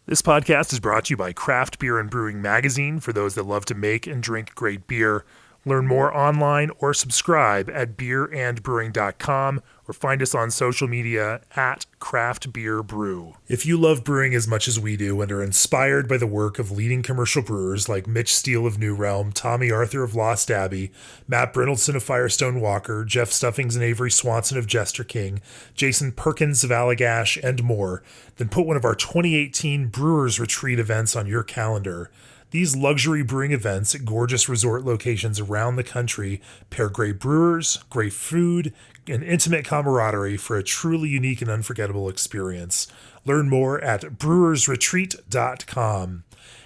This podcast is brought to you by Craft Beer and Brewing Magazine for those that love to make and drink great beer. Learn more online or subscribe at beerandbrewing.com or find us on social media at Craft Beer Brew. If you love brewing as much as we do and are inspired by the work of leading commercial brewers like Mitch Steele of New Realm, Tommy Arthur of Lost Abbey, Matt Brindleson of Firestone Walker, Jeff Stuffings and Avery Swanson of Jester King, Jason Perkins of Allagash, and more, then put one of our 2018 Brewers Retreat events on your calendar. These luxury brewing events at gorgeous resort locations around the country pair great brewers, great food, and intimate camaraderie for a truly unique and unforgettable experience. Learn more at brewersretreat.com.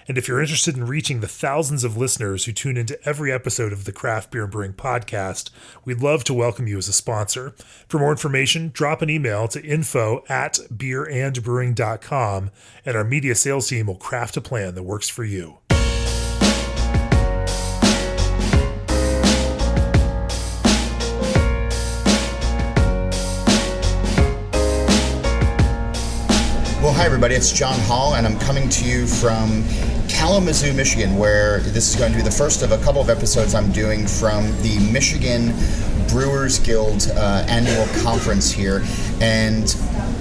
And if you're interested in reaching the thousands of listeners who tune into every episode of the Craft Beer and Brewing podcast, we'd love to welcome you as a sponsor. For more information, drop an email to info@beerandbrewing.com, and our media sales team will craft a plan that works for you. Well, hi everybody, it's John Holl, and I'm coming to you from Kalamazoo, Michigan, where this is going to be the first of a couple of episodes I'm doing from the Michigan Brewers Guild annual conference here. And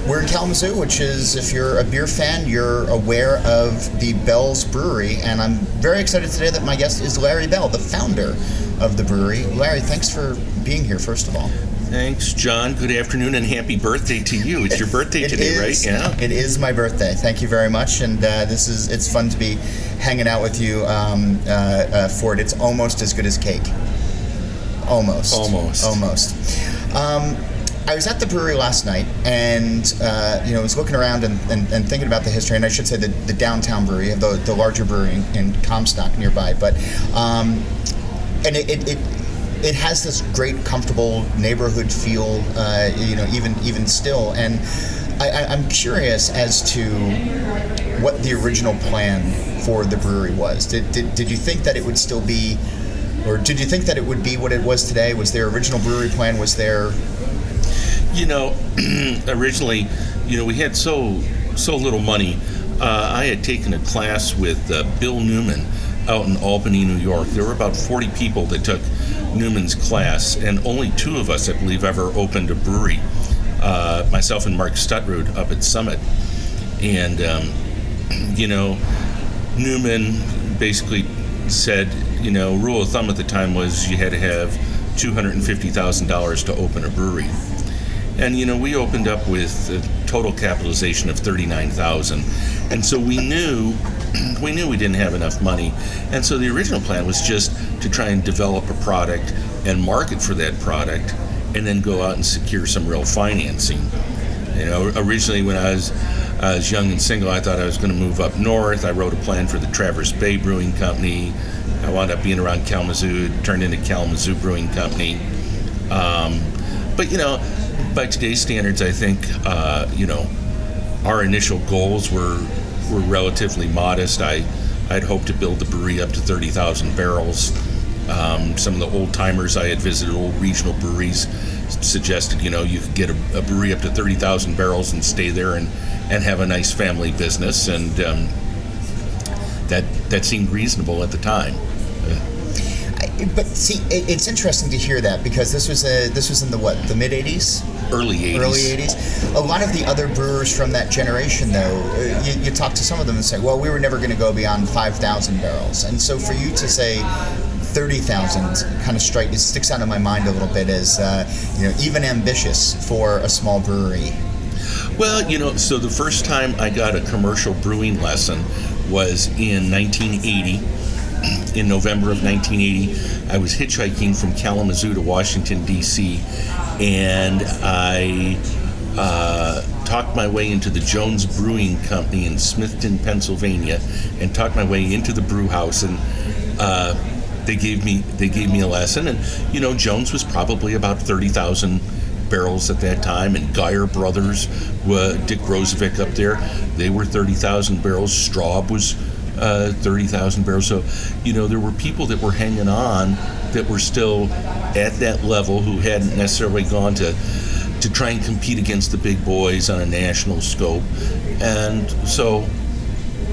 we're in Kalamazoo, which is, if you're a beer fan, you're aware of the Bell's Brewery, and I'm very excited today that my guest is Larry Bell, the founder of the brewery. Larry, thanks for being here, first of all. Thanks, John. Good afternoon and happy birthday to you. It's your birthday today, right? Yeah. It is my birthday. Thank you very much, and it's fun to be hanging out with you for it. It's almost as good as cake. Almost. I was at the brewery last night, and I was looking around and thinking about the history, and I should say the downtown brewery, the larger brewery in Comstock nearby, but and it has this great, comfortable neighborhood feel, even still. And I'm curious as to what the original plan for the brewery was. Did you think that it would still be, or did you think that it would be what it was today? Was there original brewery plan? Was there? Originally, we had so little money. I had taken a class with Bill Newman out in Albany, New York. There were about 40 people that took Newman's class, and only two of us, I believe, ever opened a brewery. Myself and Mark Stutrud up at Summit. And, Newman basically said, rule of thumb at the time was you had to have $250,000 to open a brewery. And, we opened up with a total capitalization of $39,000. And so we knew we didn't have enough money. And so the original plan was just to try and develop a product and market for that product and then go out and secure some real financing. Originally when I was young and single, I thought I was going to move up north. I wrote a plan for the Traverse Bay Brewing Company. I wound up being around Kalamazoo. It turned into Kalamazoo Brewing Company. But by today's standards, I think, our initial goals were relatively modest. I'd hoped to build the brewery up to 30,000 barrels. Some of the old timers I had visited, old regional breweries, suggested, you could get a brewery up to 30,000 barrels and stay there and have a nice family business. And that seemed reasonable at the time. But see, it's interesting to hear that, because this was in the mid '80s, early '80s. A lot of the other brewers from that generation, though, you talk to some of them and say, well, we were never going to go beyond 5,000 barrels, and so for you to say 30,000 kind of sticks out in my mind a little bit as even ambitious for a small brewery. Well, so the first time I got a commercial brewing lesson was in 1980. In November of 1980, I was hitchhiking from Kalamazoo to Washington, D.C., and I talked my way into the Jones Brewing Company in Smithton, Pennsylvania, and talked my way into the brew house, and they gave me a lesson. And Jones was probably about 30,000 barrels at that time, and Geyer Brothers, Dick Rozovic up there, they were 30,000 barrels. Straub was 30,000 barrels. So, there were people that were hanging on that were still at that level who hadn't necessarily gone to try and compete against the big boys on a national scope. And so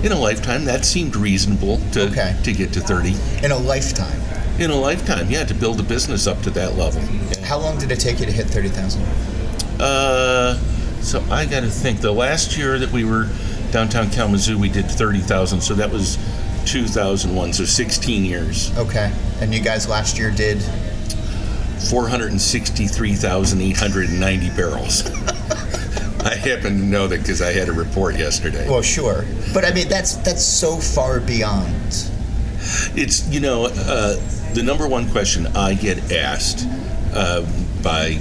In a lifetime, that seemed reasonable to get to 30. In a lifetime? In a lifetime, yeah, to build a business up to that level. Yeah. How long did it take you to hit 30,000? So I got to think. The last year that we were downtown Kalamazoo, we did 30,000. So that was 2001. So 16 years. Okay. And you guys last year did 463,890 barrels. I happen to know that because I had a report yesterday. Well, sure, but I mean that's so far beyond. It's the number one question I get asked by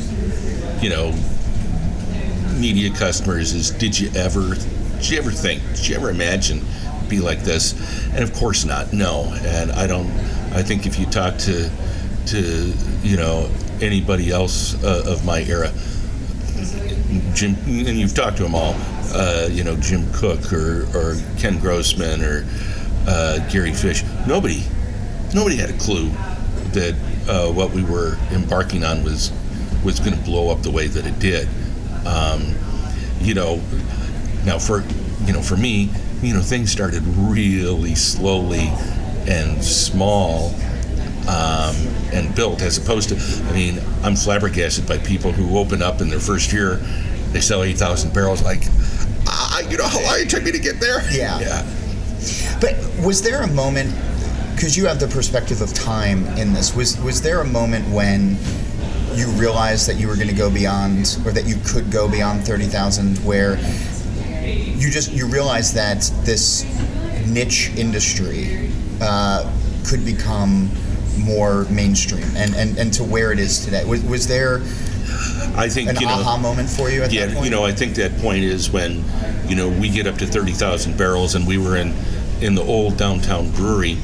media customers is, did you ever think, did you ever imagine it'd be like this? And of course not. No, and I don't. I think if you talk to anybody else of my era, Jim, and you've talked to them all, Jim Cook or Ken Grossman or Gary Fish. Nobody had a clue that what we were embarking on was going to blow up the way that it did. Now for me, things started really slowly and small. And built, as opposed to, I'm flabbergasted by people who open up in their first year, they sell 8,000 barrels. Like, how long it took me to get there? Yeah. But was there a moment, because you have the perspective of time in this, was there a moment when you realized that you were going to go beyond, or that you could go beyond 30,000, where you realized that this niche industry could become more mainstream and to where it is today? Was there I think an aha moment for you at that point? I think that point is when we get up to 30,000 barrels, and we were in the old downtown brewery,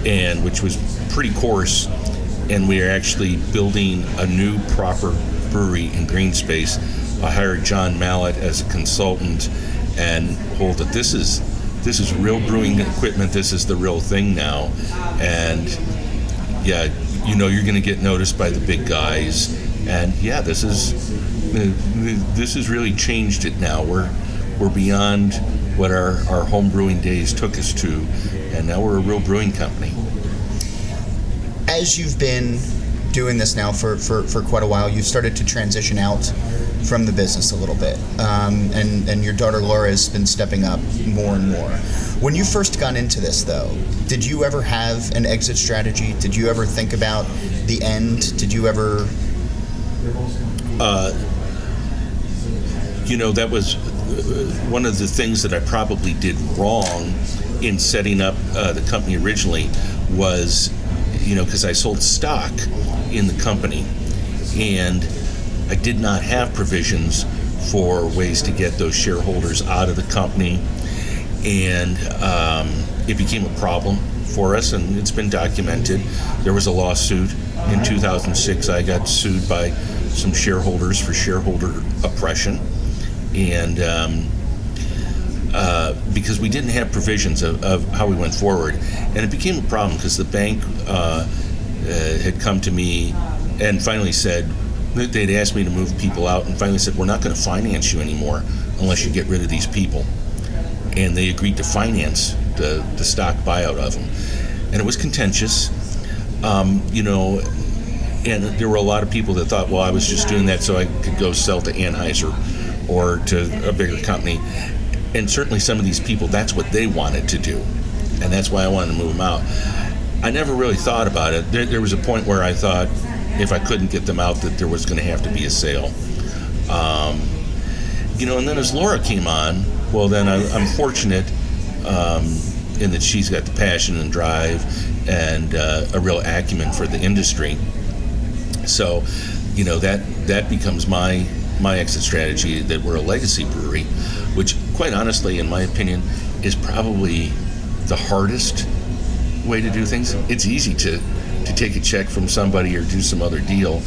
and which was pretty coarse, and we are actually building a new proper brewery in green space. I hired John Mallett as a consultant and told that this is real brewing equipment. This is the real thing now, and yeah, you're going to get noticed by the big guys, and yeah, this has really changed it now. We're beyond what our home brewing days took us to, and now we're a real brewing company. As you've been doing this now for quite a while, you've started to transition out from the business a little bit, and your daughter Laura has been stepping up more and more. When you first got into this, though, did you ever have an exit strategy? Did you ever think about the end? Did you ever? That was one of the things that I probably did wrong in setting up the company originally was, because I sold stock in the company, and I did not have provisions for ways to get those shareholders out of the company, and it became a problem for us, and it's been documented. There was a lawsuit in 2006. I got sued by some shareholders for shareholder oppression, and because we didn't have provisions of how we went forward, and it became a problem because the bank had come to me and finally said, they'd asked me to move people out, and finally said, we're not going to finance you anymore unless you get rid of these people. And they agreed to finance the stock buyout of them. And it was contentious, and there were a lot of people that thought, well, I was just doing that so I could go sell to Anheuser or to a bigger company. And certainly some of these people, that's what they wanted to do. And that's why I wanted to move them out. I never really thought about it. There was a point where I thought if I couldn't get them out that there was going to have to be a sale. And then as Laura came on, well, then I'm fortunate in that she's got the passion and drive and a real acumen for the industry. So, that becomes my exit strategy, that we're a legacy brewery, which, quite honestly, in my opinion, is probably the hardest way to do things. It's easy to take a check from somebody or do some other deal.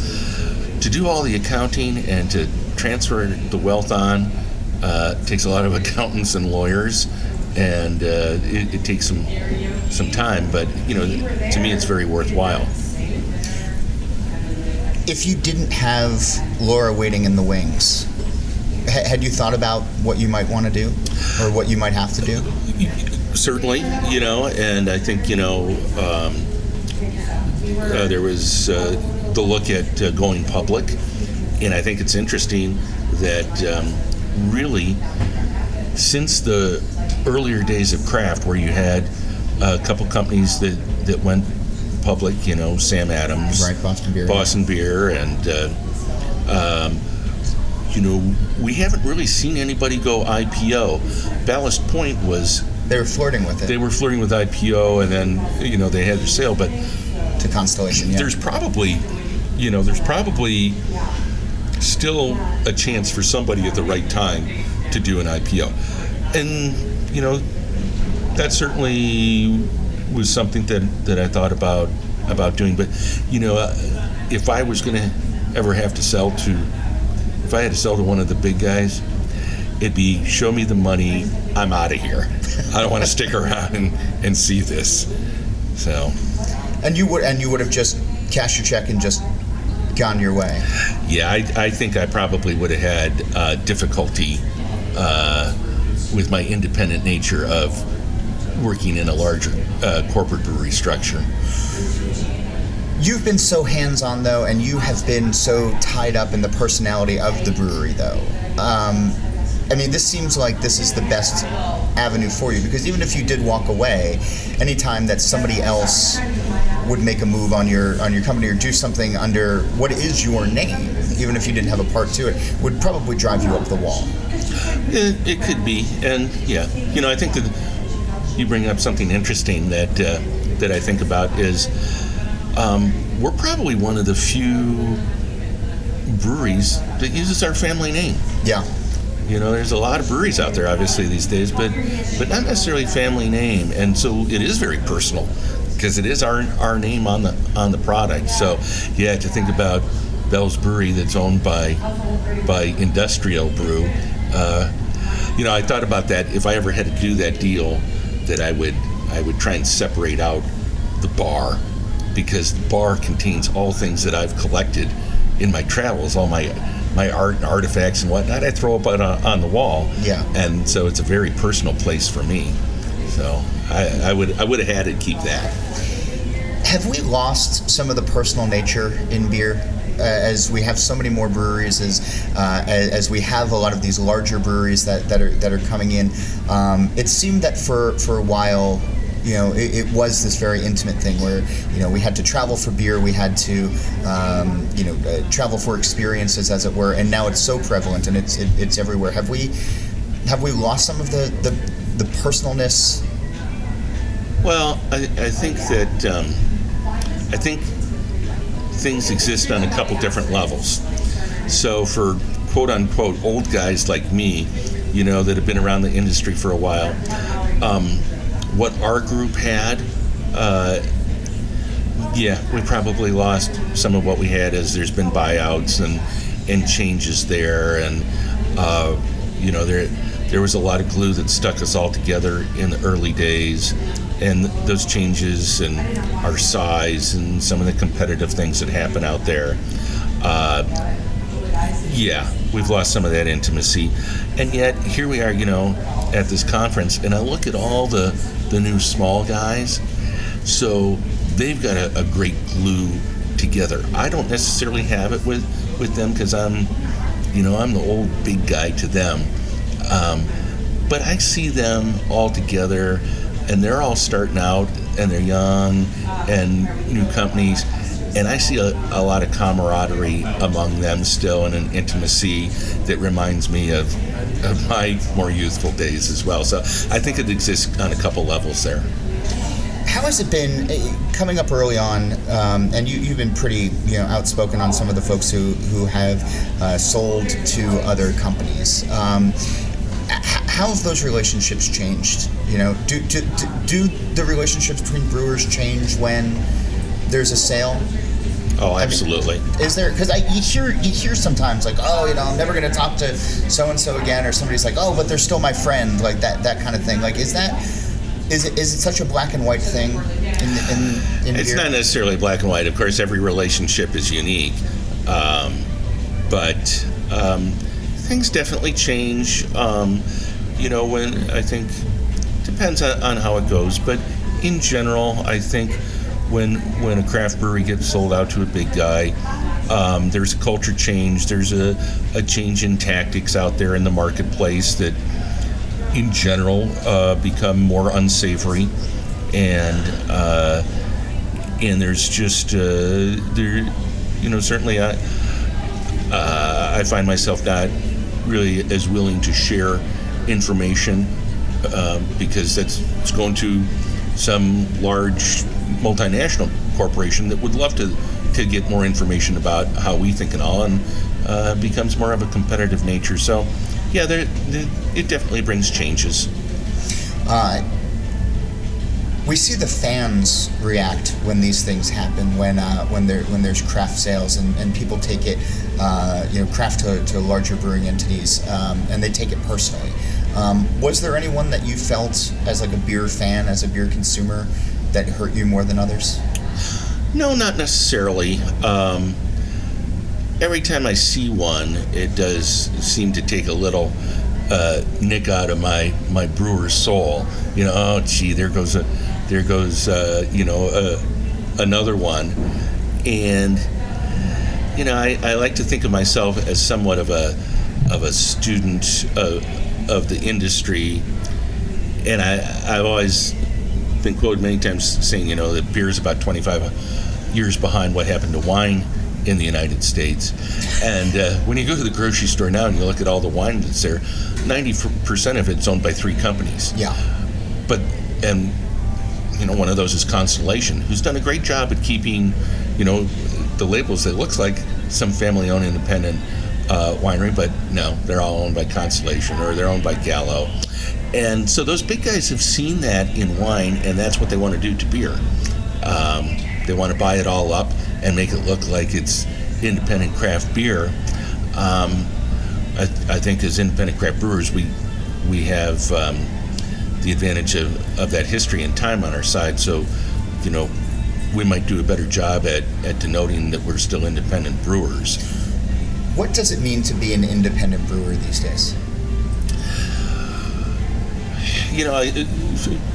To do all the accounting and to transfer the wealth on takes a lot of accountants and lawyers, and it takes some time, but to me it's very worthwhile. If you didn't have Laura waiting in the wings, had you thought about what you might want to do or what you might have to do? Certainly, and I think, there was the look at going public, and I think it's interesting that really, since the earlier days of craft, where you had a couple companies that went public, Sam Adams, Right, Boston Beer, and we haven't really seen anybody go IPO. Ballast Point was. They were flirting with it. They were flirting with IPO, and then they had their sale. But to Constellation, yeah. There's probably still a chance for somebody at the right time to do an IPO, and that certainly was something that I thought about doing. But if I was going to ever have to sell to, if I had to sell to one of the big guys, it'd be show me the money, I'm out of here. I don't want to stick around and see this. So. And you would have just cashed your check and just gone your way. Yeah, I think I probably would have had difficulty with my independent nature of working in a larger corporate brewery structure. You've been so hands-on, though, and you have been so tied up in the personality of the brewery, though. This seems like this is the best avenue for you, because even if you did walk away, anytime that somebody else would make a move on your company or do something under what is your name, even if you didn't have a part to it, would probably drive you up the wall. It could be, and yeah, I think that you bring up something interesting that I think about is we're probably one of the few breweries that uses our family name. Yeah. There's a lot of breweries out there, obviously, these days, but not necessarily family name, and so it is very personal because it is our name on the product. So you have to think about Bell's Brewery that's owned by Industrial Brew. I thought about that. If I ever had to do that deal, that I would try and separate out the bar, because the bar contains all things that I've collected in my travels, all my art and artifacts and whatnot. I throw up on the wall. Yeah. And so it's a very personal place for me. So I would have had to keep that. Have we lost some of the personal nature in beer? As we have so many more breweries, as we have a lot of these larger breweries that are coming in, it seemed that for a while, it was this very intimate thing where, we had to travel for beer, we had to, travel for experiences, as it were, and now it's so prevalent and it's everywhere. Have we lost some of the personalness? Well, I think that things exist on a couple different levels. So for quote unquote old guys like me, that have been around the industry for a while, what our group had, we probably lost some of what we had as there's been buyouts and changes there, and there was a lot of glue that stuck us all together in the early days, and those changes and our size and some of the competitive things that happen out there, we've lost some of that intimacy. And yet here we are, at this conference, and I look at all the new small guys, so they've got a great glue together. I don't necessarily have it with them because I'm the old big guy to them, but I see them all together, and they're all starting out, and they're young and new companies, and I see a lot of camaraderie among them still, and an intimacy that reminds me of my more youthful days as well. So I think it exists on a couple levels there. How has it been coming up early on? And you've been pretty, outspoken on some of the folks who have sold to other companies. How have those relationships changed? Do the relationships between brewers change when there's a sale? Oh, absolutely. Is there, because you hear sometimes like, I'm never going to talk to so and so again, or somebody's like, but they're still my friend, like that kind of thing. Like, is it such a black and white thing in It's beer? not necessarily black and white. Of course, every relationship is unique, but things definitely change. When I think depends on how it goes. But in general, I think when a craft brewery gets sold out to a big guy, there's a culture change. There's a change in tactics out there in the marketplace that, in general, become more unsavory, and there's just certainly I find myself not really as willing to share information because it's going to some large multinational corporation that would love to get more information about how we think and all, and becomes more of a competitive nature. So, yeah, it definitely brings changes. We see the fans react when these things happen, when there's craft sales and people take it, craft to larger brewing entities, and they take it personally. Was there anyone that you felt as like a beer fan, as a beer consumer, that hurt you more than others? No, not necessarily. Every time I see one, it does seem to take a little nick out of my brewer's soul. Oh gee, there goes another one. And I like to think of myself as somewhat of a student of the industry, and I've always been quoted many times saying that beer is about 25 years behind what happened to wine in the United States. And when you go to the grocery store now and you look at all the wine that's there, 90% of it's owned by 3 companies. Yeah. And one of those is Constellation, who's done a great job at keeping, the labels. It looks like some family-owned independent winery, but no, they're all owned by Constellation, or they're owned by Gallo. And so those big guys have seen that in wine, and that's what they want to do to beer. They want to buy it all up and make it look like it's independent craft beer. I think as independent craft brewers, we have the advantage of that history and time on our side. So, we might do a better job at denoting that we're still independent brewers. What does it mean to be an independent brewer these days?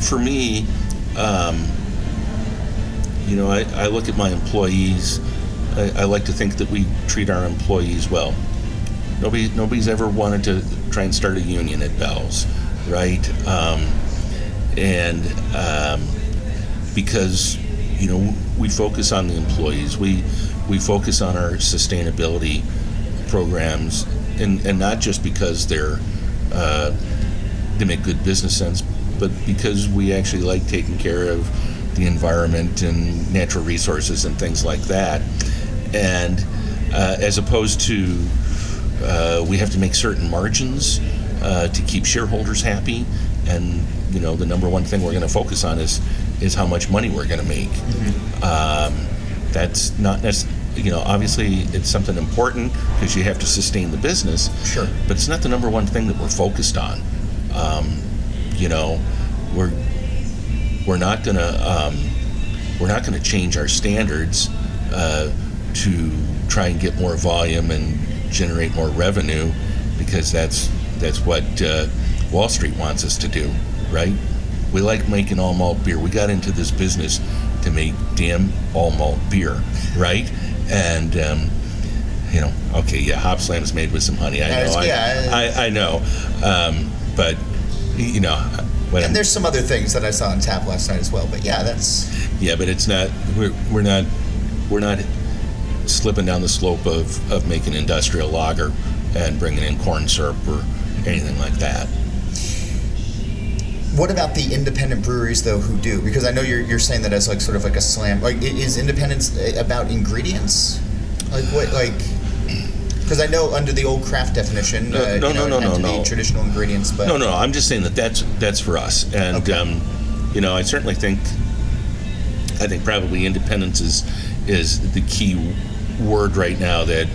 For me, I look at my employees. I like to think that we treat our employees well. Nobody's ever wanted to try and start a union at Bell's, right? Because we focus on the employees. We focus on our sustainability programs, and not just because they make good business sense, but because we actually like taking care of the environment and natural resources and things like that. And as opposed to we have to make certain margins to keep shareholders happy, and the number one thing we're going to focus on is how much money we're going to make. Mm-hmm. That's not necessarily, obviously it's something important because you have to sustain the business. Sure. But it's not the number one thing that we're focused on. We're not gonna change our standards to try and get more volume and generate more revenue, because that's what Wall Street wants us to do, right? We like making all malt beer. We got into this business to make damn all malt beer, right? And okay, yeah, Hop Slam's made with some honey. I know, but and there's some other things that I saw on tap last night as well. But yeah, but it's not. We're not slipping down the slope of making industrial lager and bringing in corn syrup or anything like that. What about the independent breweries though who do? Because I know you're saying that as like sort of like a slam. Like, is independence about ingredients? Because I know under the old craft definition, no, traditional ingredients. But no, I'm just saying that's for us, and okay. I certainly think probably independence is the key word right now that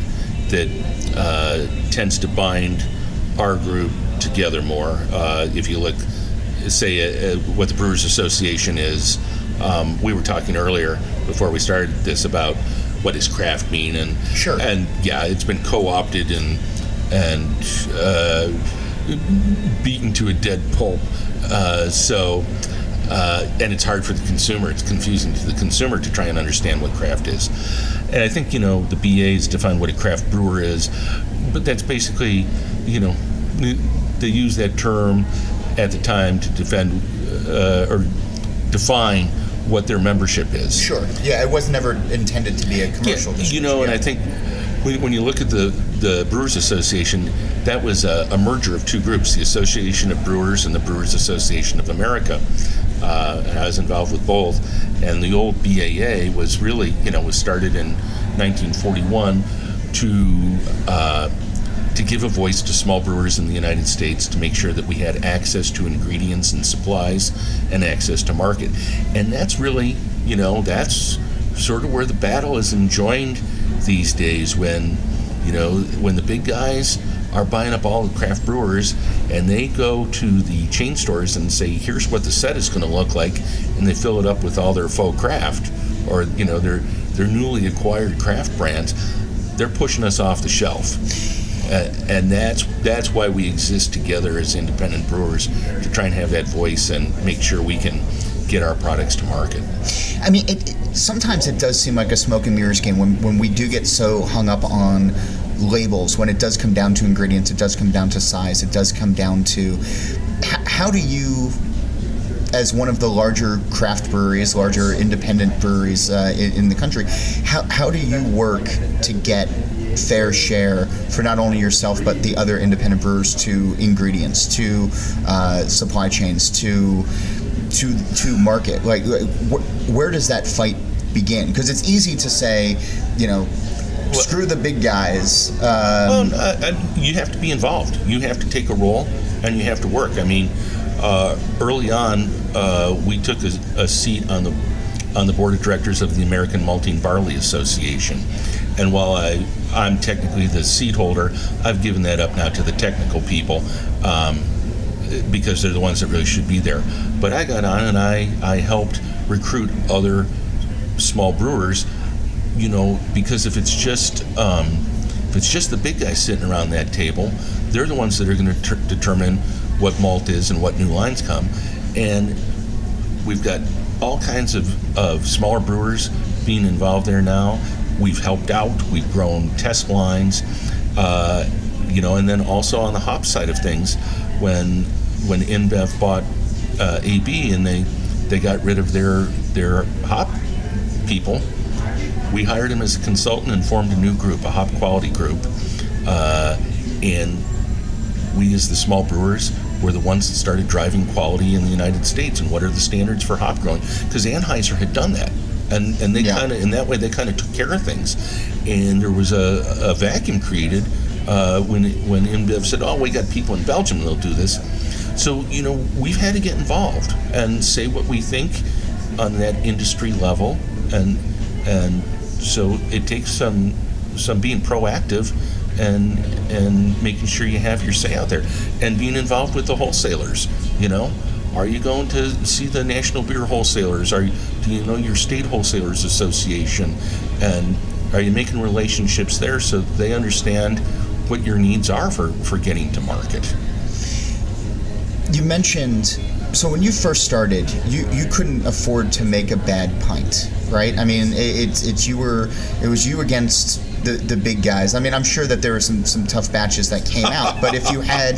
tends to bind our group together more. If you look, say, what the Brewers Association is, we were talking earlier before we started this about what does craft mean, and sure, and yeah, it's been co-opted and beaten to a dead pulp. And it's hard for the consumer. It's confusing to the consumer to try and understand what craft is. And I think, the BAs define what a craft brewer is, but that's basically, they use that term at the time to defend or define what their membership is. Sure. Yeah, it was never intended to be a commercial distribution. And I think when you look at the Brewers Association, that was a merger of two groups, the Association of Brewers and the Brewers Association of America. And I was involved with both. And the old BAA was really, was started in 1941 to give a voice to small brewers in the United States, to make sure that we had access to ingredients and supplies and access to market. And that's really, that's sort of where the battle is enjoined these days, when the big guys are buying up all the craft brewers, and they go to the chain stores and say, here's what the set is going to look like, and they fill it up with all their faux craft, or their newly acquired craft brands. They're pushing us off the shelf. And that's why we exist together as independent brewers, to try and have that voice and make sure we can get our products to market. I mean, sometimes it does seem like a smoke and mirrors game when we do get so hung up on labels. When it does come down to ingredients, it does come down to size, it does come down to how do you, as one of the larger craft breweries, larger independent breweries in the country, how do you work to get fair share for not only yourself but the other independent brewers, to ingredients, to supply chains, to market? Like, where does that fight begin? Because it's easy to say, screw the big guys. You have to be involved. You have to take a role, and you have to work. I mean, early on, we took a seat on the board of directors of the American Malting Barley Association. And while I'm technically the seat holder, I've given that up now to the technical people, because they're the ones that really should be there. But I got on and I helped recruit other small brewers, because if it's just the big guys sitting around that table, they're the ones that are going to determine what malt is and what new lines come. And we've got all kinds of smaller brewers being involved there now. We've helped out. We've grown test lines, and then also on the hop side of things, when InBev bought AB and they got rid of their hop people, we hired him as a consultant and formed a new group, a hop quality group, and we, as the small brewers, were the ones that started driving quality in the United States and what are the standards for hop growing, because Anheuser had done that. And they kind of, in that way, they kind of took care of things. And there was a vacuum created when InBev said, oh, we got people in Belgium that'll do this. So, we've had to get involved and say what we think on that industry level. And so it takes some being proactive and making sure you have your say out there. And being involved with the wholesalers, Are you going to see the National Beer Wholesalers? Do you know your State Wholesalers Association? And are you making relationships there so they understand what your needs are for getting to market? You mentioned, so when you first started, you couldn't afford to make a bad pint, right? I mean, it was you against the big guys. I mean, I'm sure that there were some tough batches that came out, but if you had,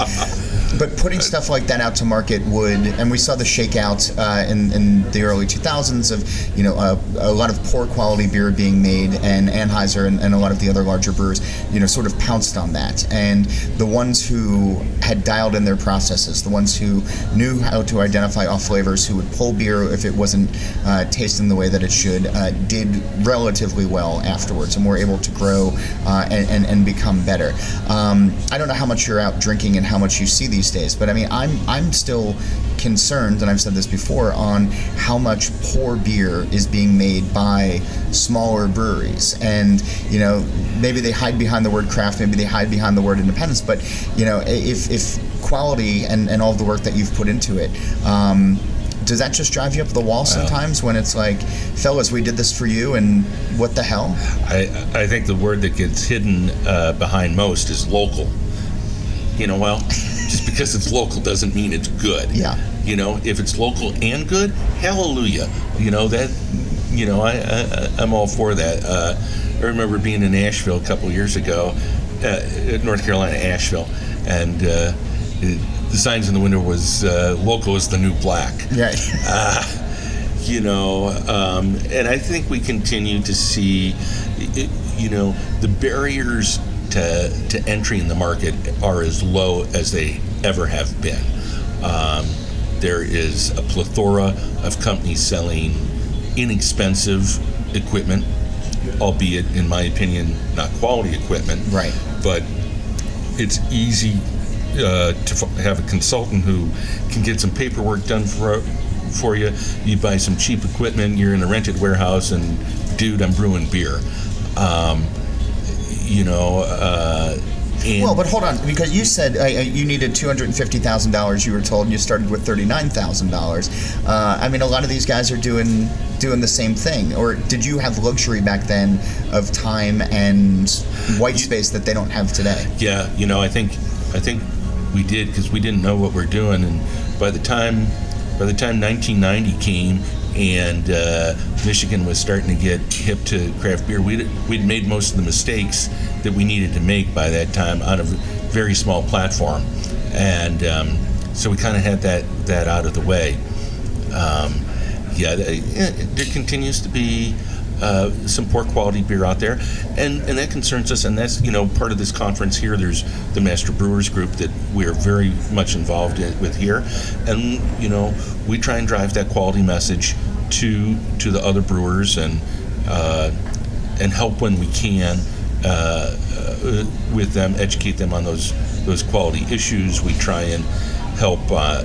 but putting stuff like that out to market would, and we saw the shakeout in the early 2000s of, a lot of poor quality beer being made, and Anheuser and a lot of the other larger brewers, sort of pounced on that. And the ones who had dialed in their processes, the ones who knew how to identify off flavors, who would pull beer if it wasn't tasting the way that it should, did relatively well afterwards and were able to grow and become better. I don't know how much you're out drinking and how much you see these days, but I mean, I'm still concerned, and I've said this before, on how much poor beer is being made by smaller breweries. And maybe they hide behind the word craft, maybe they hide behind the word independence, but if quality and all the work that you've put into it, does that just drive you up the wall sometimes when it's like, fellas, we did this for you, and what the hell? I think the word that gets hidden behind most is local. well, just because it's local doesn't mean it's good. Yeah. If it's local and good, hallelujah. I'm all for that. I remember being in Asheville a couple years ago, North Carolina, Asheville, and the signs in the window was local is the new black. Right. And I think we continue to see, the barriers to entry in the market are as low as they ever have been. There is a plethora of companies selling inexpensive equipment, albeit, in my opinion, not quality equipment. Right. But it's easy to have a consultant who can get some paperwork done for you. You buy some cheap equipment, you're in a rented warehouse, and dude, I'm brewing beer. Well, but hold on, because you said you needed $250,000. You were told, and you started with $39,000. A lot of these guys are doing the same thing. Or did you have luxury back then of time and white space that they don't have today? Yeah, I think we did, because we didn't know what we're doing, and by the time 1990 came and Michigan was starting to get hip to craft beer, we'd made most of the mistakes that we needed to make by that time on a very small platform, and so we kind of had that out of the way. There continues to be some poor quality beer out there, and that concerns us, and that's part of this conference here. There's the Master Brewers Group that we're very much involved with here, and we try and drive that quality message to the other brewers and help when we can with them, educate them on those quality issues. We try and help on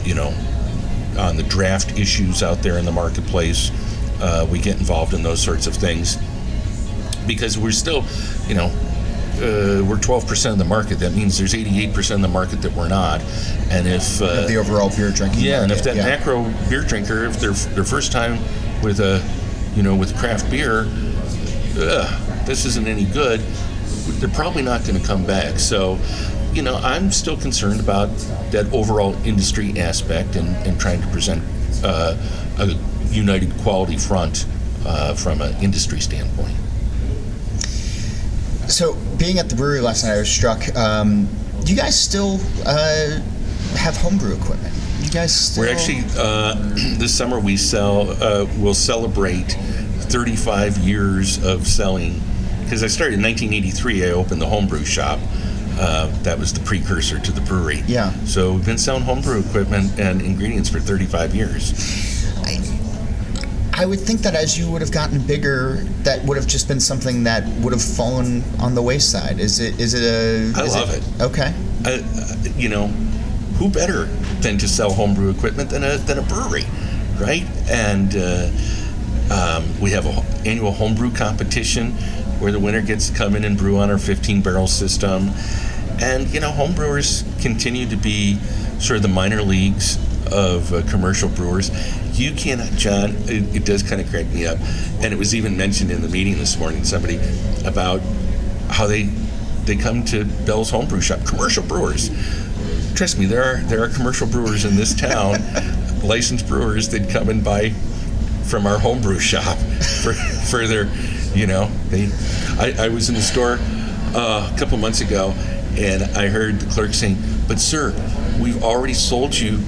the draft issues out there in the marketplace. We get involved in those sorts of things because we're still, we're 12% of the market. That means there's 88% of the market that we're not. And if the overall beer drinking market, and if that macro beer drinker, if their first time with with craft beer, this isn't any good, they're probably not going to come back. So, I'm still concerned about that overall industry aspect and trying to present a united quality front from an industry standpoint. So, being at the brewery last night, I was struck. Do you guys still have homebrew equipment? You guys still... We're actually this summer we'll celebrate 35 years of selling. Because I started in 1983, I opened the homebrew shop. That was the precursor to the brewery. Yeah. So we've been selling homebrew equipment and ingredients for 35 years. I would think that as you would have gotten bigger, that would have just been something that would have fallen on the wayside. Is it I love it. Okay. Who better than to sell homebrew equipment than a brewery, right? And we have an annual homebrew competition where the winner gets to come in and brew on our 15-barrel system. And, homebrewers continue to be sort of the minor leagues of commercial brewers. You cannot, John, it does kind of crack me up. And it was even mentioned in the meeting this morning, somebody, about how they come to Bell's Homebrew Shop, commercial brewers. Trust me, there are commercial brewers in this town, licensed brewers that come and buy from our homebrew shop for their, I was in the store a couple months ago, and I heard the clerk saying, "But sir, we've already sold you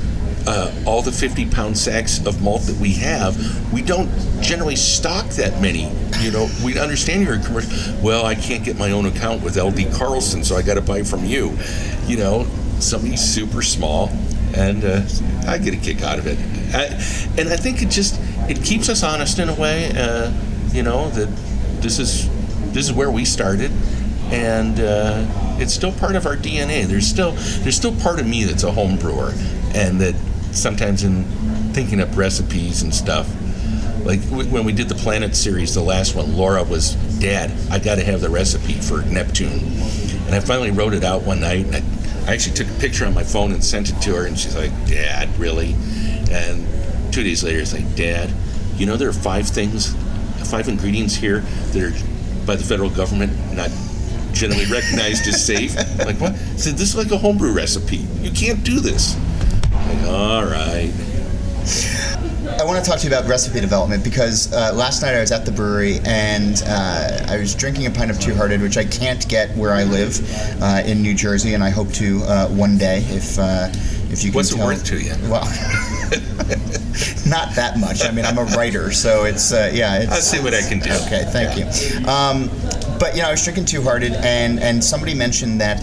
all the 50-pound sacks of malt that we have. We don't generally stock that many. We understand you're a commercial." "Well, I can't get my own account with LD Carlson, so I got to buy from you." Somebody super small, and I get a kick out of it. And I think it keeps us honest in a way. That this is where we started, and it's still part of our DNA. There's still part of me that's a home brewer, and that sometimes in thinking up recipes and stuff, like when we did the Planet series, the last one, Laura was, "Dad, I got to have the recipe for Neptune," and I finally wrote it out one night. And I actually took a picture on my phone and sent it to her, and she's like, "Dad, really?" And 2 days later, it's like, "Dad, there are 5 ingredients here that are by the federal government not generally recognized as safe. Like, what? I said, this is like a homebrew recipe. You can't do this. Like, all right. I want to talk to you about recipe development because last night I was at the brewery and I was drinking a pint of Two Hearted, which I can't get where I live in New Jersey, and I hope to one day if you can What's tell. it worth to you? Well, not that much. I mean, I'm a writer, so it's It's, I'll see what I can do. Okay, thank you. But I was drinking Two Hearted, and somebody mentioned that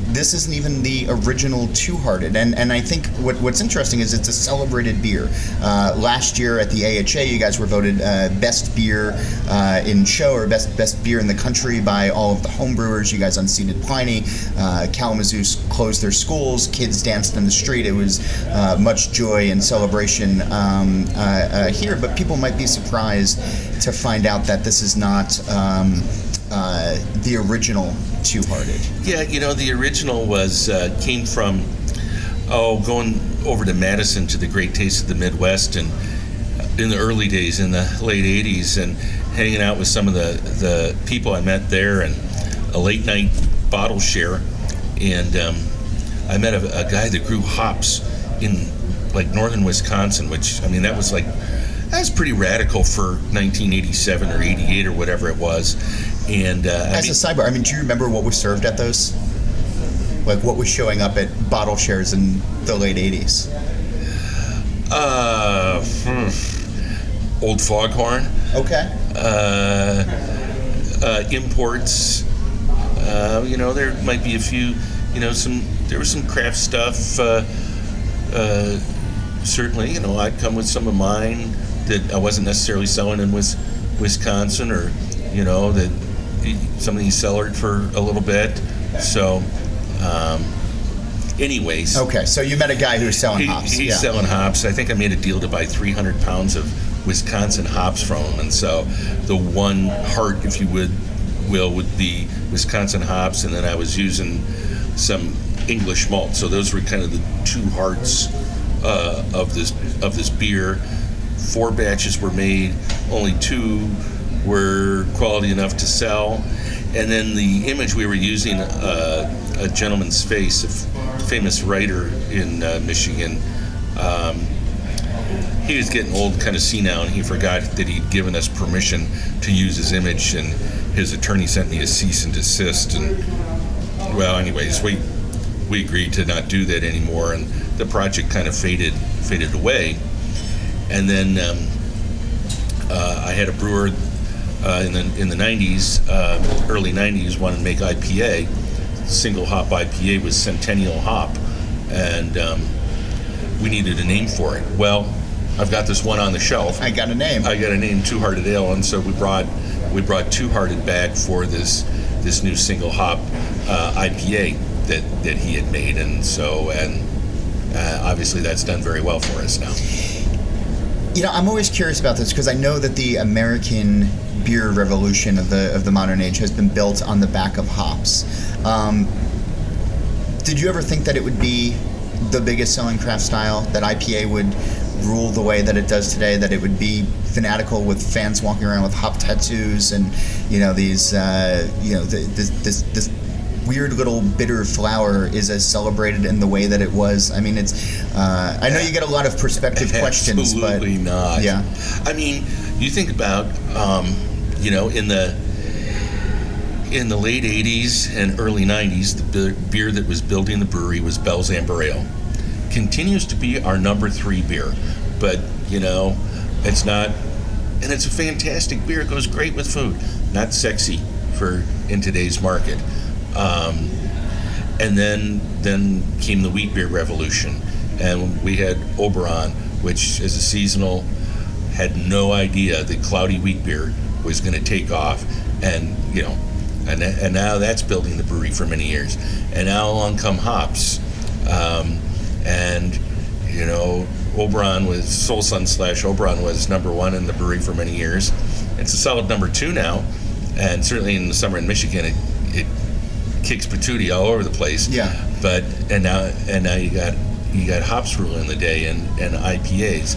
this isn't even the original Two Hearted, and I think what's interesting is it's a celebrated beer. Last year at the AHA, you guys were voted best beer in show, or best beer in the country by all of the homebrewers. You guys unseated Pliny. Kalamazoo closed their schools. Kids danced in the street. It was much joy and celebration here, but people might be surprised to find out that this is not the original Two Hearted. Yeah, the original came from going over to Madison to the Great Taste of the Midwest, and in the early days, in the late 80s, and hanging out with some of the people I met there, and a late night bottle share, and I met a guy that grew hops in like northern Wisconsin, which, I mean, that was pretty radical for 1987 or 88 or whatever it was. And a sidebar, do you remember what was served at those? Like what was showing up at bottle shares in the late 80s? Old Foghorn. Okay. Imports. There might be a few. There was some craft stuff. Certainly, I'd come with some of mine that I wasn't necessarily selling in Wisconsin, or that something he cellared for a little bit. So, anyways. Okay, so you met a guy who was selling hops. He's selling hops. I think I made a deal to buy 300 pounds of Wisconsin hops from him, and so the one heart, if you would be Wisconsin hops, and then I was using some English malt. So those were kind of the two hearts of this beer. 4 batches were made. Only 2 were quality enough to sell. And then the image we were using, a gentleman's face, a famous writer in Michigan. He was getting old, kind of senile, and he forgot that he'd given us permission to use his image, and his attorney sent me a cease and desist. And well, anyways, we agreed to not do that anymore, and the project kind of faded away. And then I had a brewer in the 90s, early 90s, wanted to make IPA. Single hop IPA with Centennial hop, and we needed a name for it. Well, I've got this one on the shelf. I got a name, Two Hearted Ale, and so we brought Two Hearted back for this new single hop IPA that he had made, and obviously that's done very well for us now. I'm always curious about this because I know that the American beer revolution of the modern age has been built on the back of hops. Did you ever think that it would be the biggest selling craft style, that IPA would rule the way that it does today, that it would be fanatical with fans walking around with hop tattoos and these this weird little bitter flower is as celebrated in the way that it was? I mean, it's I know you get a lot of perspective questions, but absolutely not. Yeah, I mean, you think about in the late 80s and early 90s, the beer that was building the brewery was Bell's Amber Ale. Continues to be our number 3 beer, but it's not, and it's a fantastic beer. It goes great with food. Not sexy in today's market. And then came the wheat beer revolution, and we had Oberon, which is a seasonal. Had no idea that cloudy wheat beer was going to take off, and and now that's building the brewery for many years. And now along come hops, and Oberon was Soul Sun / Oberon was number 1 in the brewery for many years. It's a solid number 2 now, and certainly in the summer in Michigan it kicks patootie all over the place. Yeah. But now you got hops ruling the day, and IPAs.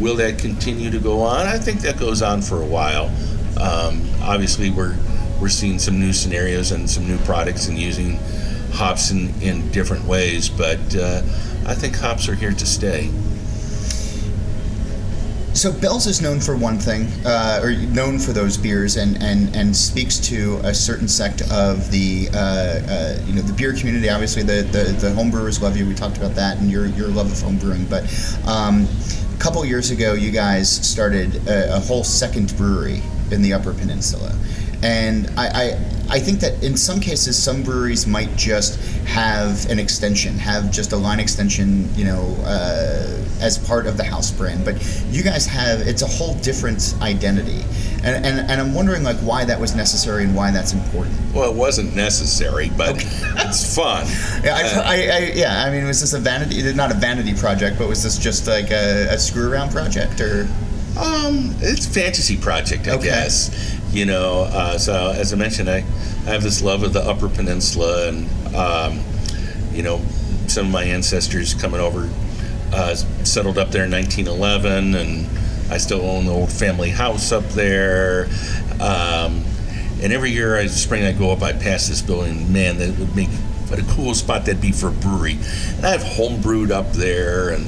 Will that continue to go on? I think that goes on for a while. Obviously, we're we're seeing some new scenarios and some new products and using hops in different ways. But I think hops are here to stay. So Bell's is known for one thing, or known for those beers, and speaks to a certain sect of the the beer community. Obviously, the home brewers love you. We talked about that, and your love of home brewing. But a couple years ago, you guys started a whole second brewery in the Upper Peninsula, and I think that in some cases, some breweries might just have an extension, have just a line extension, as part of the house brand. But you guys it's a whole different identity. And I'm wondering, like, why that was necessary and why that's important. Well, it wasn't necessary, but it's fun. Yeah, I mean, was this not a vanity project, but was this just like a screw around project, or? It's a fantasy project, I guess. So as I mentioned, I have this love of the Upper Peninsula, and some of my ancestors coming over settled up there in 1911, and I still own the old family house up there. And every year, spring I go up, I pass this building. Man, that would make what a cool spot that'd be for a brewery. And I have home brewed up there, and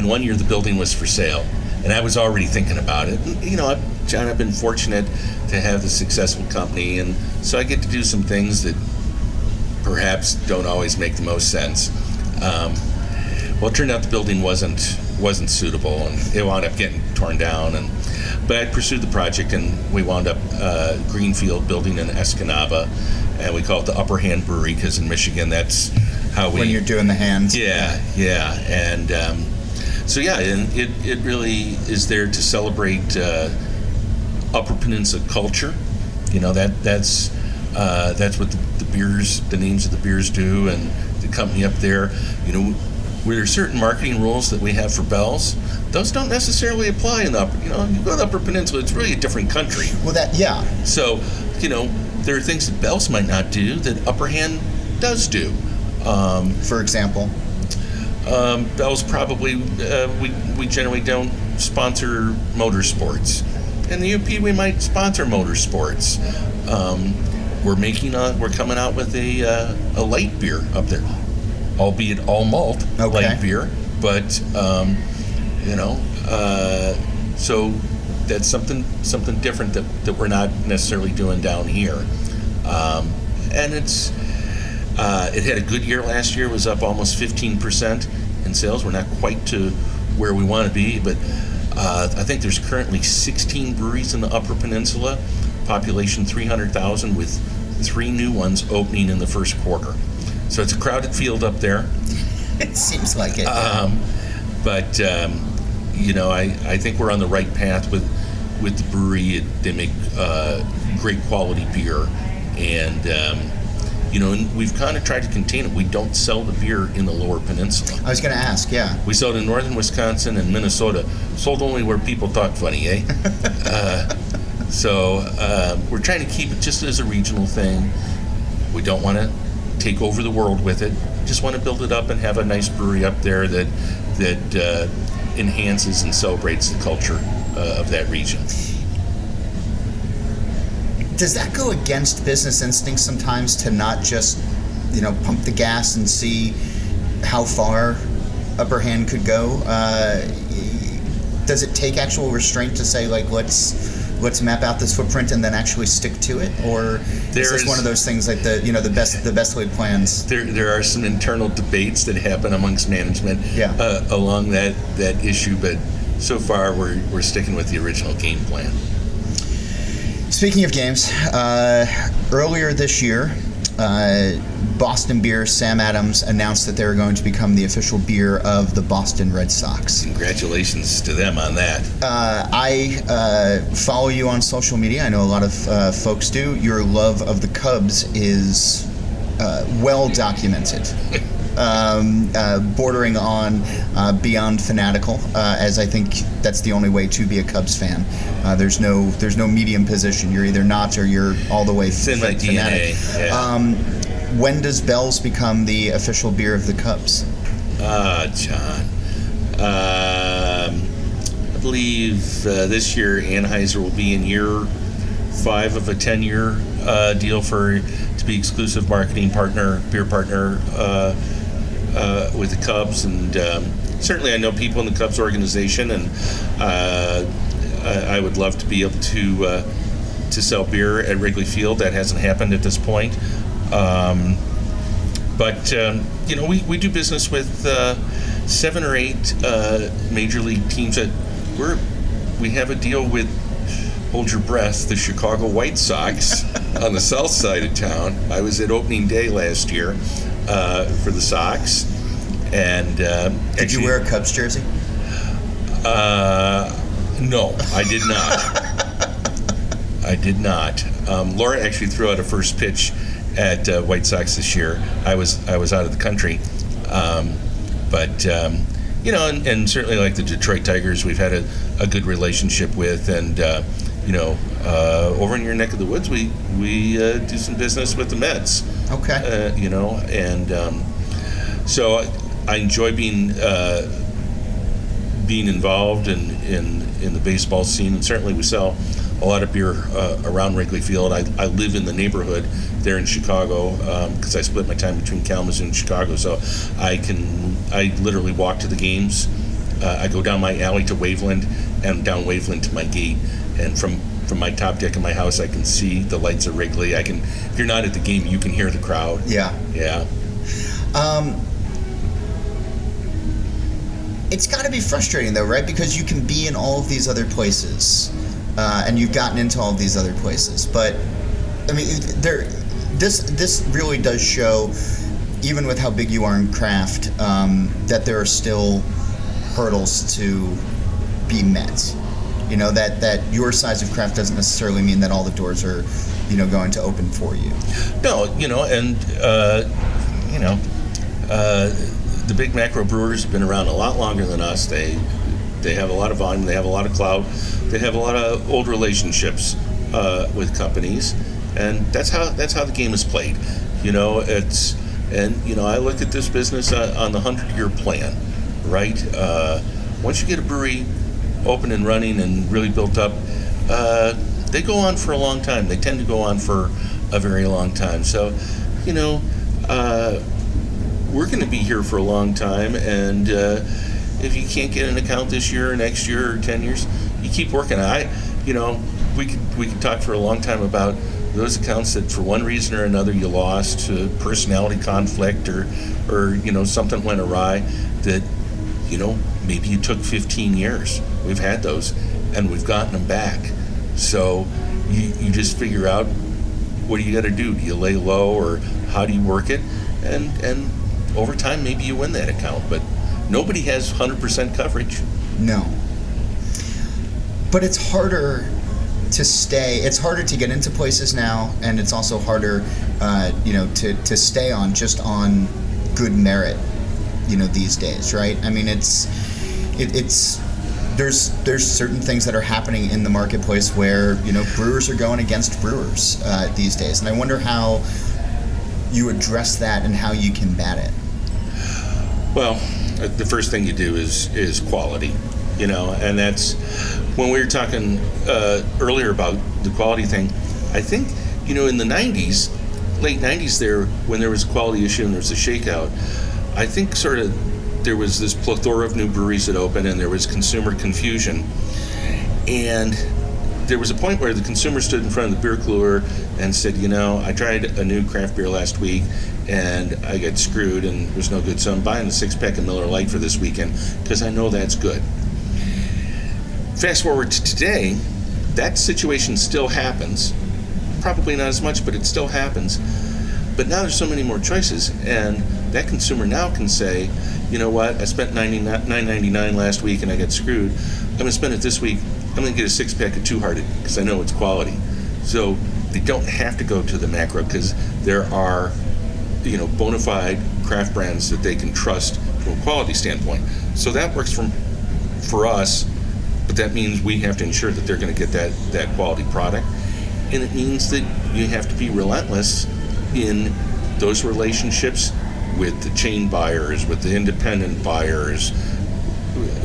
one year the building was for sale, and I was already thinking about it. And, John, I've been fortunate to have a successful company, and so I get to do some things that perhaps don't always make the most sense. Well, it turned out the building wasn't suitable, and it wound up getting torn down. But I pursued the project, and we wound up greenfield building in Escanaba, and we call it the Upper Hand Brewery because in Michigan that's how we. When you're doing the hands. Yeah, and and it really is there to celebrate Upper Peninsula culture. That's what the names of the beers do, and the company up there. Where there are certain marketing rules that we have for Bell's, those don't necessarily apply in the upper. You go to the Upper Peninsula, it's really a different country. Well, So, there are things that Bell's might not do that Upper Hand does do. For example. Bell's probably we generally don't sponsor motorsports. In the UP, we might sponsor motorsports. We're coming out with a light beer up there, albeit all malt light beer, but so that's something different that we're not necessarily doing down here, and it had a good year last year. It was up almost 15% in sales. We're not quite to where we want to be, but I think there's currently 16 breweries in the Upper Peninsula, population 300,000, with 3 new ones opening in the first quarter. So it's a crowded field up there. It seems like it. But I think we're on the right path with the brewery. They make great quality beer, and and we've kind of tried to contain it. We don't sell the beer in the Lower Peninsula. I was going to ask, yeah. We sell it in northern Wisconsin and Minnesota. Sold only where people talk funny, eh? So we're trying to keep it just as a regional thing. We don't want to take over the world with it. Just want to build it up and have a nice brewery up there that enhances and celebrates the culture of that region. Does that go against business instincts sometimes to not just, pump the gas and see how far Upper Hand could go? Does it take actual restraint to say, like, let's map out this footprint and then actually stick to it, or is this one of those things like the best laid plans? There are some internal debates that happen amongst management along that issue, but so far we're sticking with the original game plan. Speaking of games, earlier this year, Boston Beer, Sam Adams, announced that they were going to become the official beer of the Boston Red Sox. Congratulations to them on that. I follow you on social media. I know a lot of folks do. Your love of the Cubs is well documented. Bordering on beyond fanatical, as I think that's the only way to be a Cubs fan. There's no medium position. You're either not or you're all the way fanatic. DNA, yeah. When does Bell's become the official beer of the Cubs? John, I believe this year Anheuser will be in year 5 of a 10-year deal to be exclusive marketing partner, beer partner with the Cubs, and certainly I know people in the Cubs organization, and I would love to be able to sell beer at Wrigley Field. That hasn't happened at this point. But we do business with 7 or 8 major league teams. We have a deal with, hold your breath, the Chicago White Sox on the south side of town. I was at opening day last year for the Sox, and did you wear a Cubs jersey? No, I did not. I did not. Laura actually threw out a first pitch at White Sox this year. I was out of the country, but and certainly like the Detroit Tigers, we've had a good relationship with, and over in your neck of the woods, we do some business with the Mets. Okay. And so I enjoy being involved in the baseball scene, and certainly we sell a lot of beer around Wrigley Field. I live in the neighborhood there in Chicago because I split my time between Kalamazoo and Chicago, so I literally walk to the games. I go down my alley to Waveland and down Waveland to my gate, and from my top deck of my house I can see the lights of Wrigley. If you're not at the game, you can hear the crowd. Yeah. It's got to be frustrating though, right? Because you can be in all of these other places, and you've gotten into all of these other places. But I mean, this really does show, even with how big you are in craft, that there are still hurdles to be met. That your size of craft doesn't necessarily mean that all the doors are, going to open for you. No, and the big macro brewers have been around a lot longer than us. They have a lot of volume. They have a lot of clout. They have a lot of old relationships with companies, and that's how the game is played. I look at this business on the 100-year plan, right? Once you get a brewery open and running and really built up, they go on for a long time. They tend to go on for a very long time. So, we're going to be here for a long time, and if you can't get an account this year or next year or 10 years, you keep working. We could talk for a long time about those accounts that for one reason or another you lost to personality conflict or something went awry that maybe you took 15 years. We've had those, and we've gotten them back. So you just figure out, what do you got to do? Do you lay low, or how do you work it? And over time, maybe you win that account, but nobody has 100% coverage. No. But it's harder to stay. It's harder to get into places now, and it's also harder, to stay on just on good merit, these days, right? I mean, it's there's certain things that are happening in the marketplace where brewers are going against brewers these days, and I wonder how you address that and how you combat it. Well, the first thing you do is quality, and that's when we were talking earlier about the quality thing. I think, in the 90s, late 90s there, when there was a quality issue and there was a shakeout, I think sort of there was this plethora of new breweries that opened, and there was consumer confusion. And there was a point where the consumer stood in front of the beer cooler and said, I tried a new craft beer last week and I got screwed and it was no good, so I'm buying a 6-pack of Miller Lite for this weekend because I know that's good. Fast forward to today, that situation still happens. Probably not as much, but it still happens. But now there's so many more choices, and that consumer now can say, you know what, I spent $9.99 last week and I got screwed. I'm going to spend it this week. I'm going to get a 6-pack of Two Hearted because I know it's quality. So they don't have to go to the macro because there are, bona fide craft brands that they can trust from a quality standpoint. So that works for us, but that means we have to ensure that they're going to get that quality product. And it means that you have to be relentless in those relationships with the chain buyers, with the independent buyers,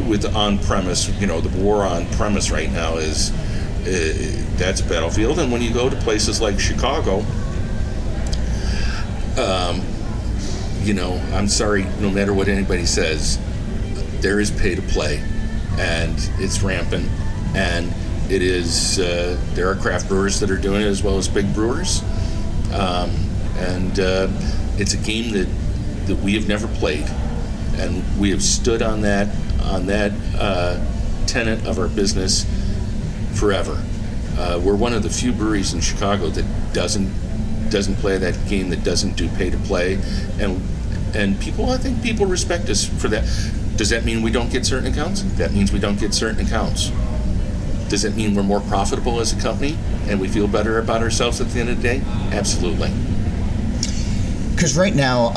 with the on-premise. The war on-premise right now is that's a battlefield. And when you go to places like Chicago, I'm sorry, no matter what anybody says, there is pay to play, and it's rampant, and it is. There are craft brewers that are doing it as well as big brewers, and it's a game that we have never played, and we have stood on that tenet of our business forever. We're one of the few breweries in Chicago that doesn't play that game, that doesn't do pay to play, and people, I think people respect us for that. Does that mean we don't get certain accounts? That means we don't get certain accounts. Does it mean we're more profitable as a company and we feel better about ourselves at the end of the day? Absolutely. Because right now,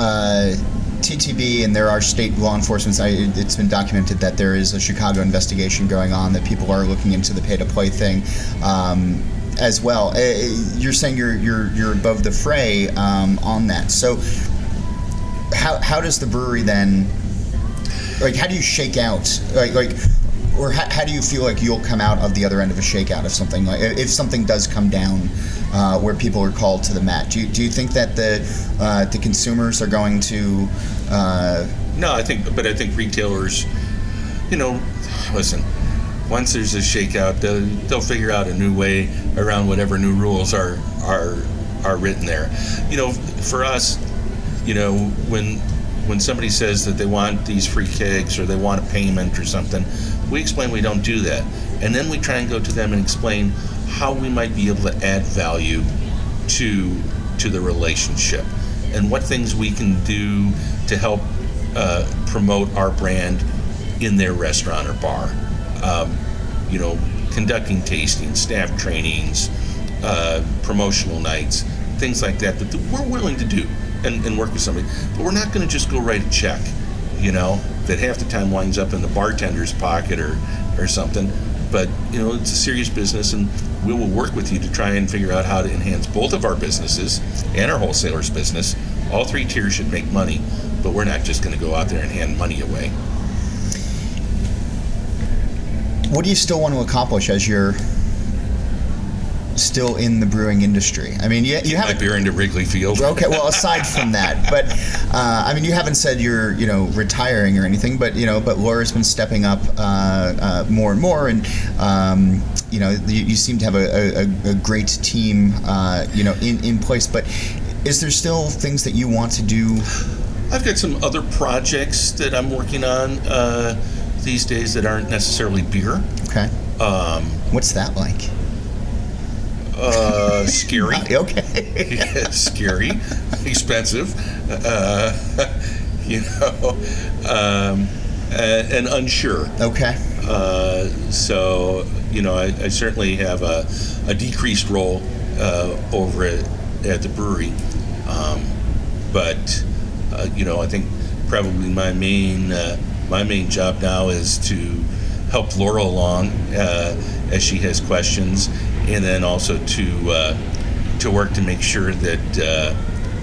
TTB and there are state law enforcement. It's been documented that there is a Chicago investigation going on, that people are looking into the pay-to-play thing as well. You're saying you're above the fray on that. So how does the brewery then, like, how do you shake out, or how do you feel like you'll come out of the other end of a shakeout of something, like if something does come down where people are called to the mat? Do you think that the consumers are going to? No, I think retailers, listen. Once there's a shakeout, they'll figure out a new way around whatever new rules are written there. For us, when somebody says that they want these free kegs or they want a payment or something, we explain we don't do that. And then we try and go to them and explain how we might be able to add value to the relationship and what things we can do to help promote our brand in their restaurant or bar. Conducting tastings, staff trainings, promotional nights, things like that we're willing to do and work with somebody. But we're not going to just go write a check, that half the time winds up in the bartender's pocket or something. But, it's a serious business, and we will work with you to try and figure out how to enhance both of our businesses and our wholesalers' business. All three tiers should make money, but we're not just going to go out there and hand money away. What do you still want to accomplish as you're still in the brewing industry? I mean, you have my beer into Wrigley Field. Okay, well, aside from that, but you haven't said you're retiring or anything, but but Laura's been stepping up more and more, and you seem to have a great team in place. But is there still things that you want to do? I've got some other projects that I'm working on these days that aren't necessarily beer. Okay. What's that like? Scary. Okay. Yeah, scary, expensive, and unsure. Okay. So I certainly have a decreased role over at the brewery, but I think probably my main job now is to help Laura along as she has questions, and then also to work to make sure that the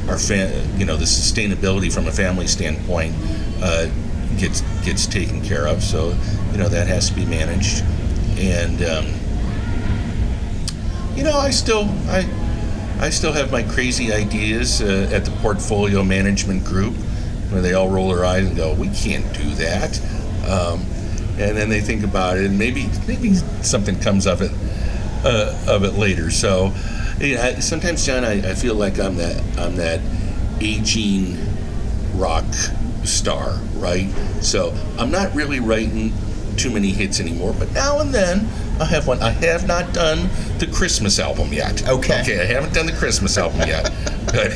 sustainability from a family standpoint gets taken care of. So that has to be managed, and I still have my crazy ideas at the portfolio management group, where they all roll their eyes and go, "We can't do that," and then they think about it, and maybe something comes of it later. So, sometimes, John, I feel like I'm that aging rock star, right? So I'm not really writing too many hits anymore, but now and then I have one. I have not done the Christmas album yet. Okay, I haven't done the Christmas album yet, but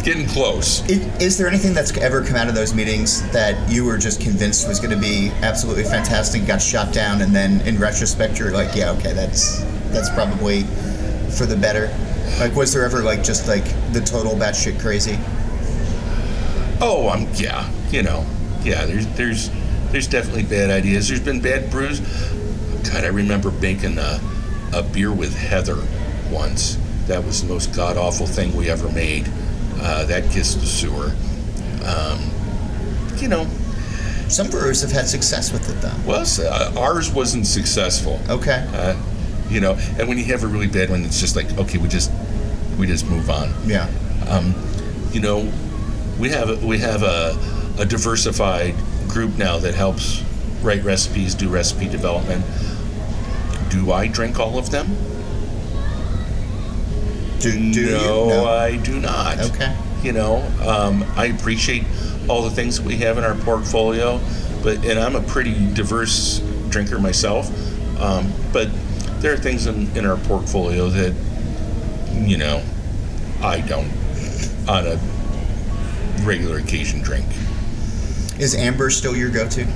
getting close. Is there anything that's ever come out of those meetings that you were just convinced was going to be absolutely fantastic, got shot down, and then in retrospect you're like, yeah, okay, that's probably for the better? Like, was there ever just the total batshit crazy? Oh, there's definitely bad ideas. There's been bad brews. God, I remember making a beer with heather once. That was the most god-awful thing we ever made. That kissed the sewer. Some brewers have had success with it, though. Well, ours wasn't successful. Okay. And when you have a really bad one, it's just like, okay, we just move on. Yeah. We have a diversified group now that helps write recipes, do recipe development. Do I drink all of them? Do you? No, I do not. Okay. I appreciate all the things that we have in our portfolio, and I'm a pretty diverse drinker myself, but there are things in our portfolio that, I don't, on a regular occasion, drink. Is amber still your go-to?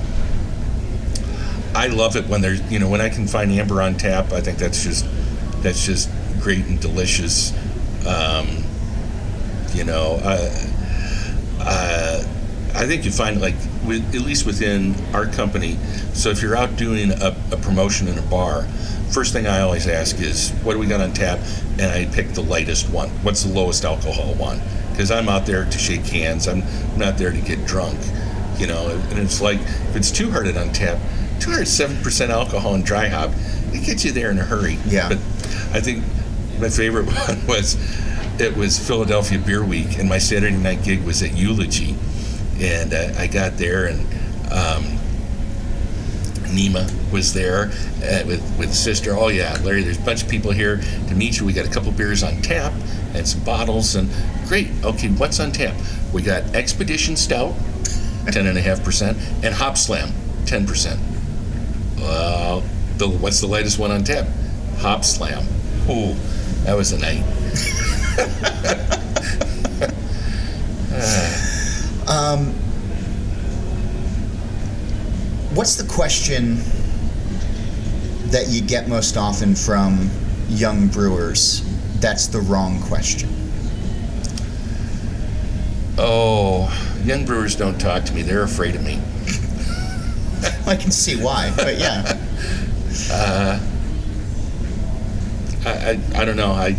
I love it when there's, when I can find amber on tap. I think that's just great and delicious. I think you find, like, at least within our company, so if you're out doing a promotion in a bar, first thing I always ask is, what do we got on tap? And I pick the lightest one. What's the lowest alcohol one? Because I'm out there to shake hands. I'm not there to get drunk, and it's like, if it's Two Hearted on tap, 207% alcohol and dry hop, it gets you there in a hurry. Yeah. But I think my favorite one was Philadelphia Beer Week, and my Saturday night gig was at Eulogy. And I got there, and Nima was there with sister. Oh yeah, Larry, there's a bunch of people here to meet you. We got a couple beers on tap and some bottles, and great. Okay, what's on tap? We got Expedition Stout, 10.5%, and Hop Slam, 10%. What's the lightest one on tap? Hop Slam. Ooh, that was a night. What's the question that you get most often from young brewers that's the wrong question? Oh, young brewers don't talk to me. They're afraid of me. I can see why, but yeah. I don't know. I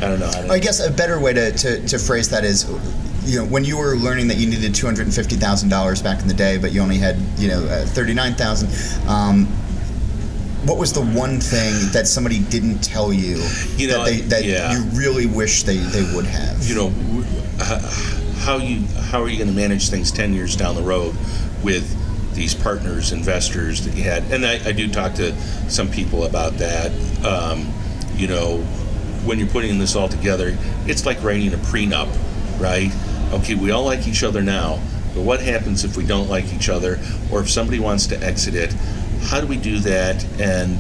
don't know. I guess a better way to phrase that is, when you were learning that you needed $250,000 back in the day, but you only had, $39,000. What was the one thing that somebody didn't tell you, that you really wish they would have? How are you going to manage things 10 years down the road with these partners, investors that you had? And I do talk to some people about that. When you're putting this all together, it's like writing a prenup, right? Okay, we all like each other now, but what happens if we don't like each other, or if somebody wants to exit it? How do we do that? And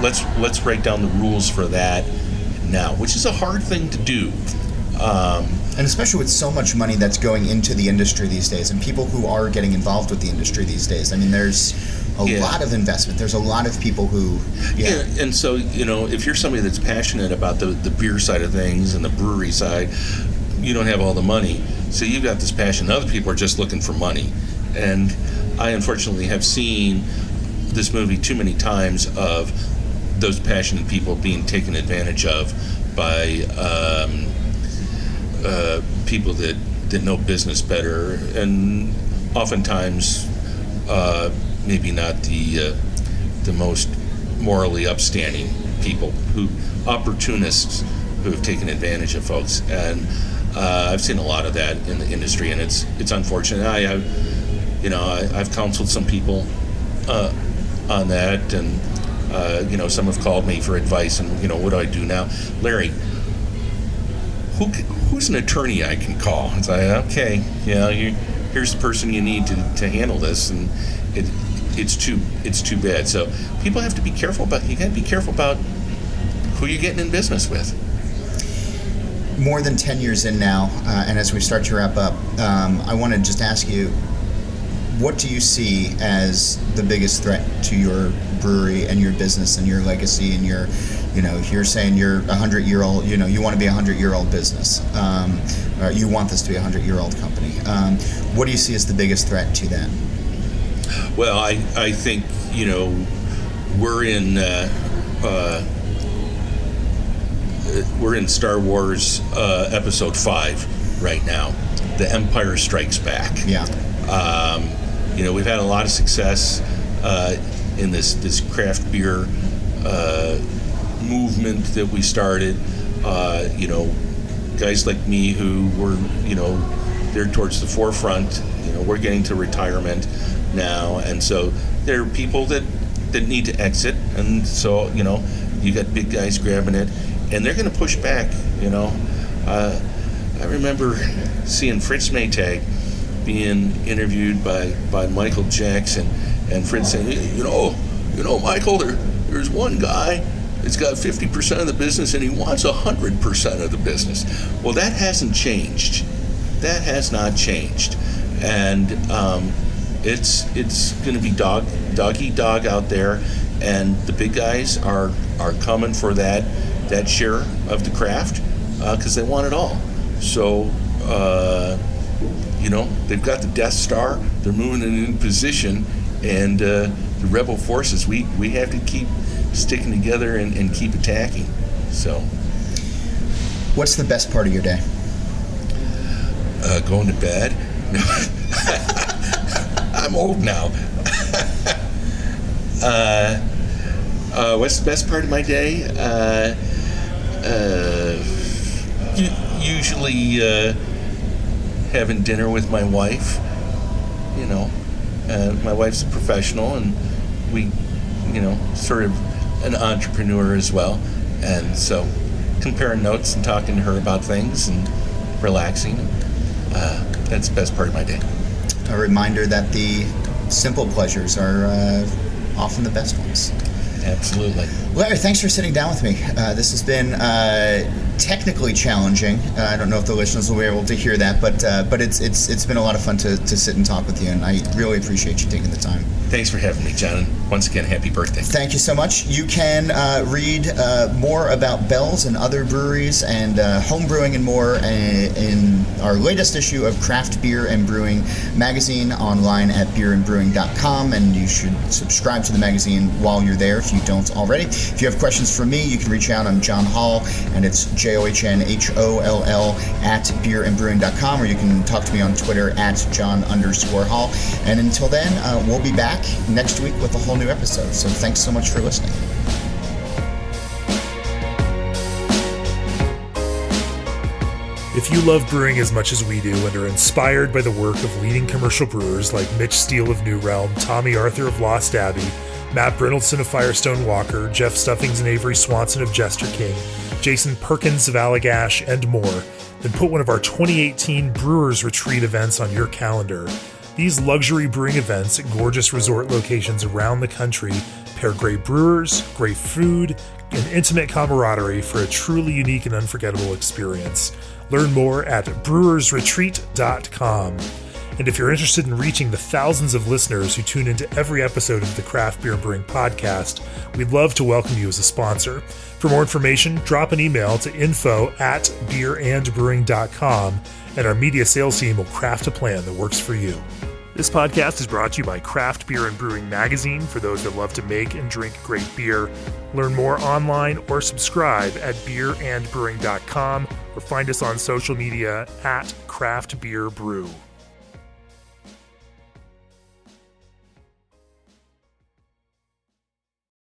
let's write down the rules for that now, which is a hard thing to do. And especially with so much money that's going into the industry these days, and people who are getting involved with the industry these days. I mean, there's a lot of investment. There's a lot of people who... Yeah, and so, if you're somebody that's passionate about the beer side of things and the brewery side, you don't have all the money. So you've got this passion. Other people are just looking for money. And I, unfortunately, have seen this movie too many times of those passionate people being taken advantage of by... people that know business better, and oftentimes maybe not the most morally upstanding people, opportunists who have taken advantage of folks. And I've seen a lot of that in the industry, and it's unfortunate. I've counseled some people on that, and some have called me for advice, and what do I do now, Larry? Who's an attorney I can call? It's like, okay, here's the person you need to handle this, and it's too bad. So people have to be careful about. You got to be careful about who you're getting in business with. More than 10 years in now, and as we start to wrap up, I want to just ask you, what do you see as the biggest threat to your brewery and your business and your legacy and your, you're saying you're 100-year-old, you want to be a 100-year-old business, or you want this to be a 100-year-old company. What do you see as the biggest threat to that? Well, I think, we're in Star Wars Episode 5 right now. The Empire Strikes Back. Yeah. We've had a lot of success in this craft beer movement that we started. Guys like me who were, they're towards the forefront. We're getting to retirement now, and so there are people that need to exit, and so you got big guys grabbing it, and they're going to push back. I remember seeing Fritz Maytag being interviewed by Michael Jackson, and Fritz saying, Michael, there's one guy that's got 50% of the business, and he wants 100% of the business. Well, that hasn't changed. That has not changed, and it's going to be dog eat dog out there, and the big guys are coming for that share of the craft because they want it all. So they've got the Death Star, they're moving it in position, and the rebel forces, we have to keep sticking together and keep attacking. So what's the best part of your day? Going to bed. I'm old now. What's the best part of my day? Usually having dinner with my wife. My wife's a professional, and we, sort of an entrepreneur as well. And so comparing notes and talking to her about things and relaxing, that's the best part of my day. A reminder that the simple pleasures are often the best ones. Absolutely. Larry, thanks for sitting down with me. This has been technically challenging. I don't know if the listeners will be able to hear that, but it's been a lot of fun to sit and talk with you, and I really appreciate you taking the time. Thanks for having me, John. And once again, happy birthday. Thank you so much. You can read more about Bell's and other breweries and home brewing and more in our latest issue of Craft Beer and Brewing magazine online at beerandbrewing.com, and you should subscribe to the magazine while you're there if you don't already. If you have questions for me, you can reach out. I'm John Holl, and it's JOHNHOLL at beerandbrewing.com, or you can talk to me on Twitter at John_Holl. And until then, we'll be back next week with a whole new episode. So thanks so much for listening. If you love brewing as much as we do and are inspired by the work of leading commercial brewers like Mitch Steele of New Realm, Tommy Arthur of Lost Abbey, Matt Brindleson of Firestone Walker, Jeff Stuffings and Avery Swanson of Jester King, Jason Perkins of Allagash, and more, then put one of our 2018 Brewers Retreat events on your calendar. These luxury brewing events at gorgeous resort locations around the country pair great brewers, great food, and intimate camaraderie for a truly unique and unforgettable experience. Learn more at brewersretreat.com. And if you're interested in reaching the thousands of listeners who tune into every episode of the Craft Beer and Brewing podcast, we'd love to welcome you as a sponsor. For more information, drop an email to info@beerandbrewing.com, and our media sales team will craft a plan that works for you. This podcast is brought to you by Craft Beer and Brewing magazine for those that love to make and drink great beer. Learn more online or subscribe at beerandbrewing.com, or find us on social media at Craft Beer Brew.